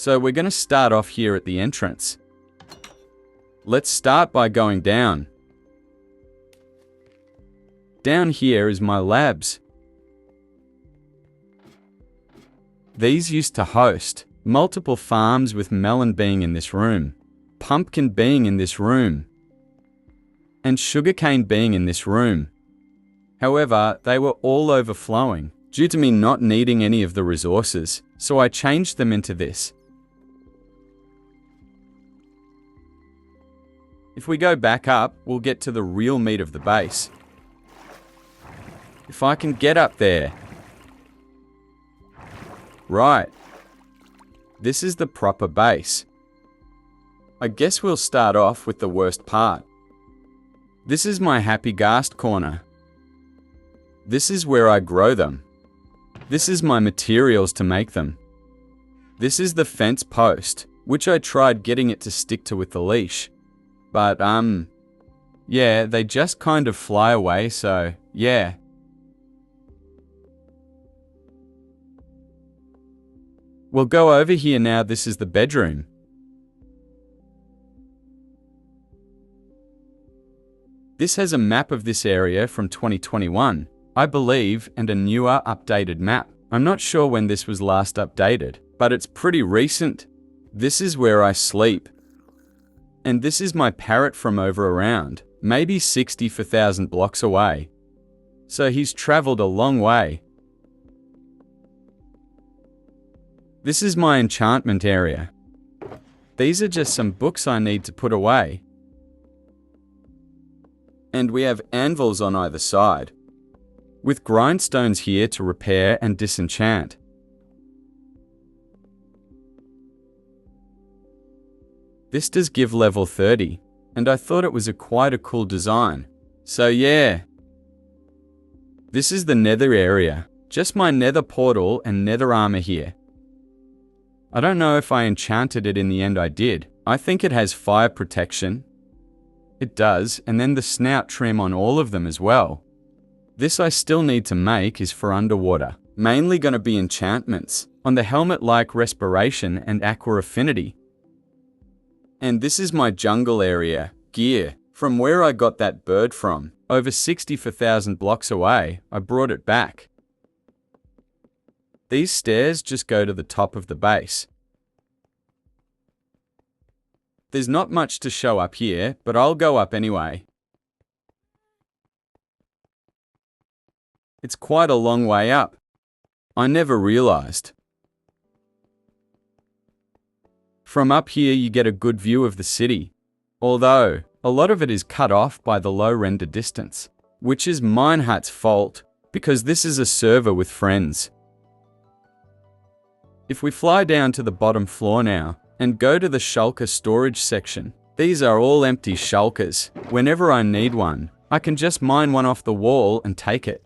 So we're going to start off here at the entrance. Let's start by going down. Down here is my labs. These used to host multiple farms, with melon being in this room, pumpkin being in this room, and sugarcane being in this room. However, they were all overflowing due to me not needing any of the resources, so I changed them into this. If we go back up, we'll get to the real meat of the base. If I can get up there. Right. This is the proper base. I guess we'll start off with the worst part. This is my happy ghast corner. This is where I grow them. This is my materials to make them. This is the fence post, which I tried getting it to stick to with the leash. But, yeah, they just kind of fly away, so, yeah. We'll go over here now. This is the bedroom. This has a map of this area from 2021, I believe, and a newer updated map. I'm not sure when this was last updated, but it's pretty recent. This is where I sleep. And this is my parrot from over around, maybe 64,000 blocks away. So he's traveled a long way. This is my enchantment area. These are just some books I need to put away. And we have anvils on either side, with grindstones here to repair and disenchant. This does give level 30, and I thought it was quite a cool design. So yeah. This is the nether area, just my nether portal and nether armor here. I don't know if I enchanted it. In the end I did. I think it has fire protection. It does, and then the snout trim on all of them as well. This I still need to make is for underwater. Mainly going to be enchantments on the helmet like respiration and aqua affinity. And this is my jungle area, gear, from where I got that bird from. Over 64,000 blocks away, I brought it back. These stairs just go to the top of the base. There's not much to show up here, but I'll go up anyway. It's quite a long way up. I never realized. From up here you get a good view of the city, although a lot of it is cut off by the low render distance, which is Minehut's fault, because this is a server with friends. If we fly down to the bottom floor now, and go to the shulker storage section, these are all empty shulkers. Whenever I need one, I can just mine one off the wall and take it.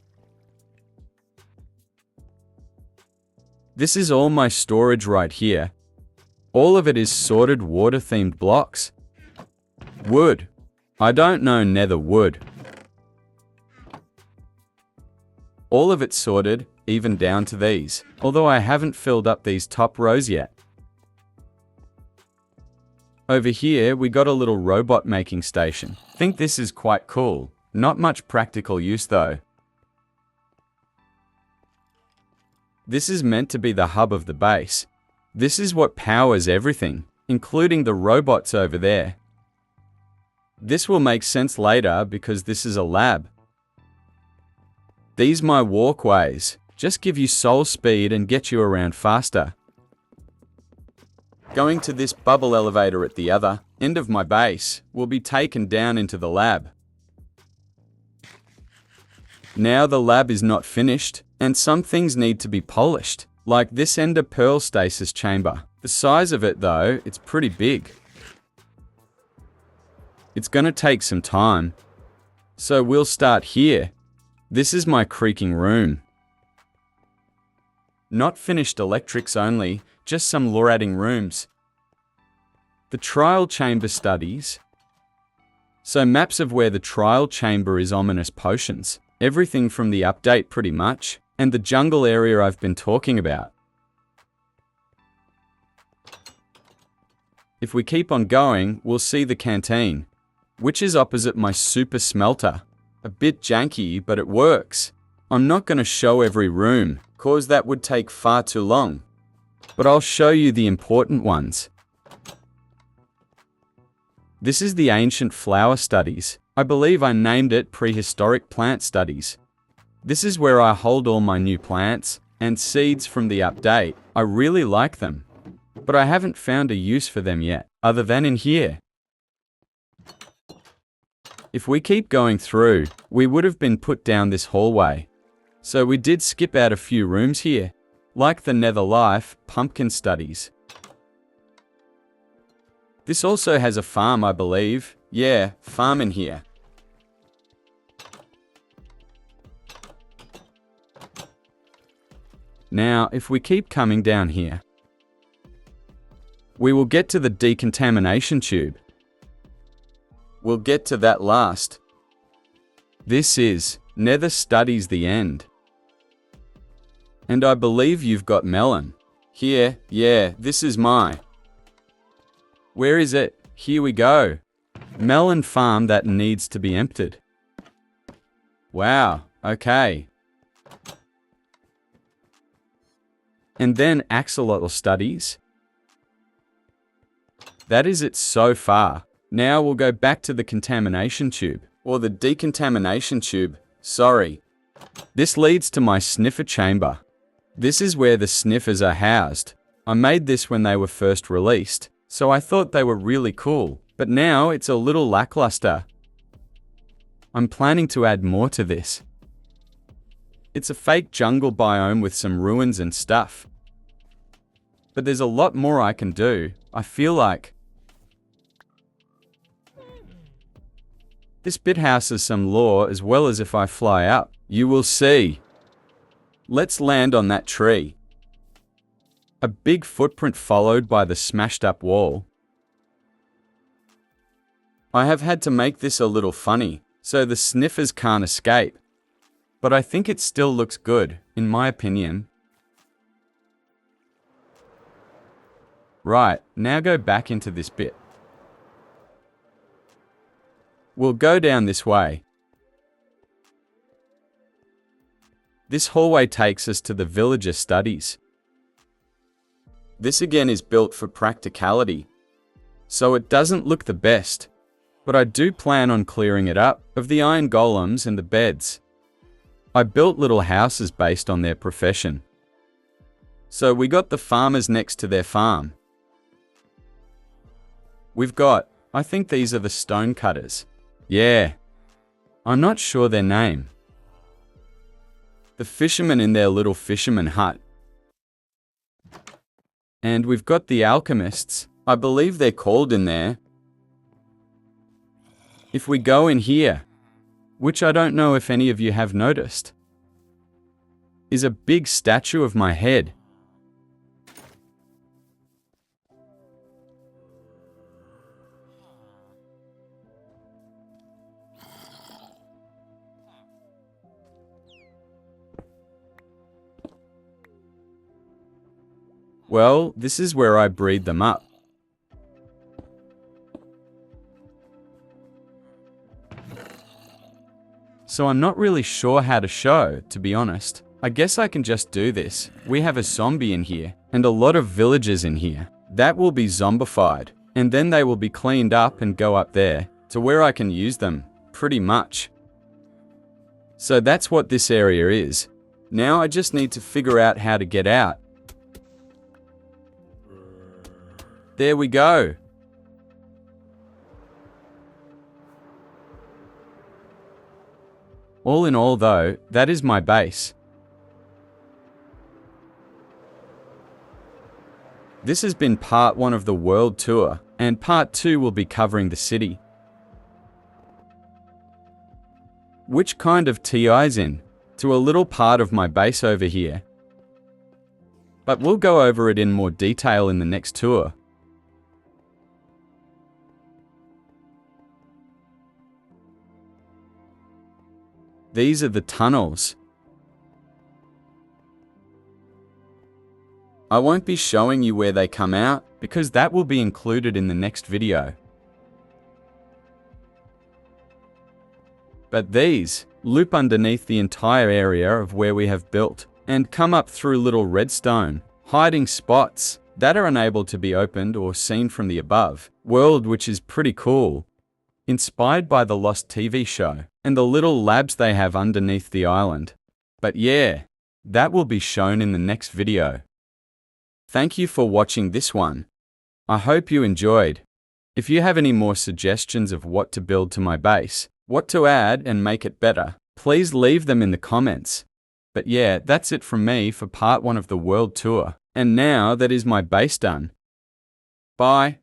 This is all my storage right here. All of it is sorted water-themed blocks. Wood. I don't know nether wood. All of it sorted, even down to these, although I haven't filled up these top rows yet. Over here, we got a little robot making station. Think this is quite cool. Not much practical use though. This is meant to be the hub of the base. This is what powers everything, including the robots over there. This will make sense later because this is a lab. These my walkways just give you soul speed and get you around faster. Going to this bubble elevator at the other end of my base will be taken down into the lab. Now the lab is not finished, and some things need to be polished, like this ender pearl stasis chamber. The size of it though, it's pretty big. It's gonna take some time. So we'll start here. This is my creaking room. Not finished electrics only, just some lore-adding rooms. The trial chamber studies. So maps of where the trial chamber is, ominous potions. Everything from the update pretty much, and the jungle area I've been talking about. If we keep on going, we'll see the canteen, which is opposite my super smelter. A bit janky, but it works. I'm not going to show every room, cause that would take far too long. But I'll show you the important ones. This is the Ancient Flower Studies. I believe I named it Prehistoric Plant Studies. This is where I hold all my new plants and seeds from the update. I really like them, but I haven't found a use for them yet, other than in here. If we keep going through, we would have been put down this hallway. So we did skip out a few rooms here, like the Nether Life Pumpkin Studies. This also has a farm, I believe. Yeah, farm in here. Now, if we keep coming down here, we will get to the decontamination tube. We'll get to that last. This is Nether Studies the End. And I believe you've got melon. Here, yeah, this is my. Where is it? Here we go. Melon farm that needs to be emptied. Wow, okay. And then axolotl studies. That is it so far. Now we'll go back to the contamination tube, or the decontamination tube, sorry. This leads to my sniffer chamber. This is where the sniffers are housed. I made this when they were first released, so I thought they were really cool, but now it's a little lackluster. I'm planning to add more to this. It's a fake jungle biome with some ruins and stuff. But there's a lot more I can do, I feel like. This bit houses some lore as well as if I fly up. You will see. Let's land on that tree. A big footprint followed by the smashed up wall. I have had to make this a little funny, so the sniffers can't escape. But I think it still looks good, in my opinion. Right, now go back into this bit. We'll go down this way. This hallway takes us to the villager studies. This again is built for practicality, so it doesn't look the best, but I do plan on clearing it up of the iron golems and the beds. I built little houses based on their profession. So we got the farmers next to their farm. We've got, I think these are the stone cutters. Yeah, I'm not sure their name. The fishermen in their little fisherman hut. And we've got the alchemists. I believe they're called in there. If we go in here, which I don't know if any of you have noticed, is a big statue of my head. Well, this is where I breed them up. So I'm not really sure how to show, to be honest. I guess I can just do this. We have a zombie in here, and a lot of villagers in here. That will be zombified, and then they will be cleaned up and go up there, to where I can use them, pretty much. So that's what this area is. Now I just need to figure out how to get out. There we go. All in all though, that is my base. This has been part 1 of the world tour, and part 2 will be covering the city. Which kind of TI's in to a little part of my base over here. But we'll go over it in more detail in the next tour. These are the tunnels. I won't be showing you where they come out, because that will be included in the next video. But these loop underneath the entire area of where we have built and come up through little redstone hiding spots that are unable to be opened or seen from the above world, which is pretty cool. Inspired by the Lost TV show and the little labs they have underneath the island. But yeah, that will be shown in the next video. Thank you for watching this one. I hope you enjoyed. If you have any more suggestions of what to build to my base, what to add and make it better, please leave them in the comments. But yeah, that's it from me for part 1 of the world tour. And now that is my base done. Bye.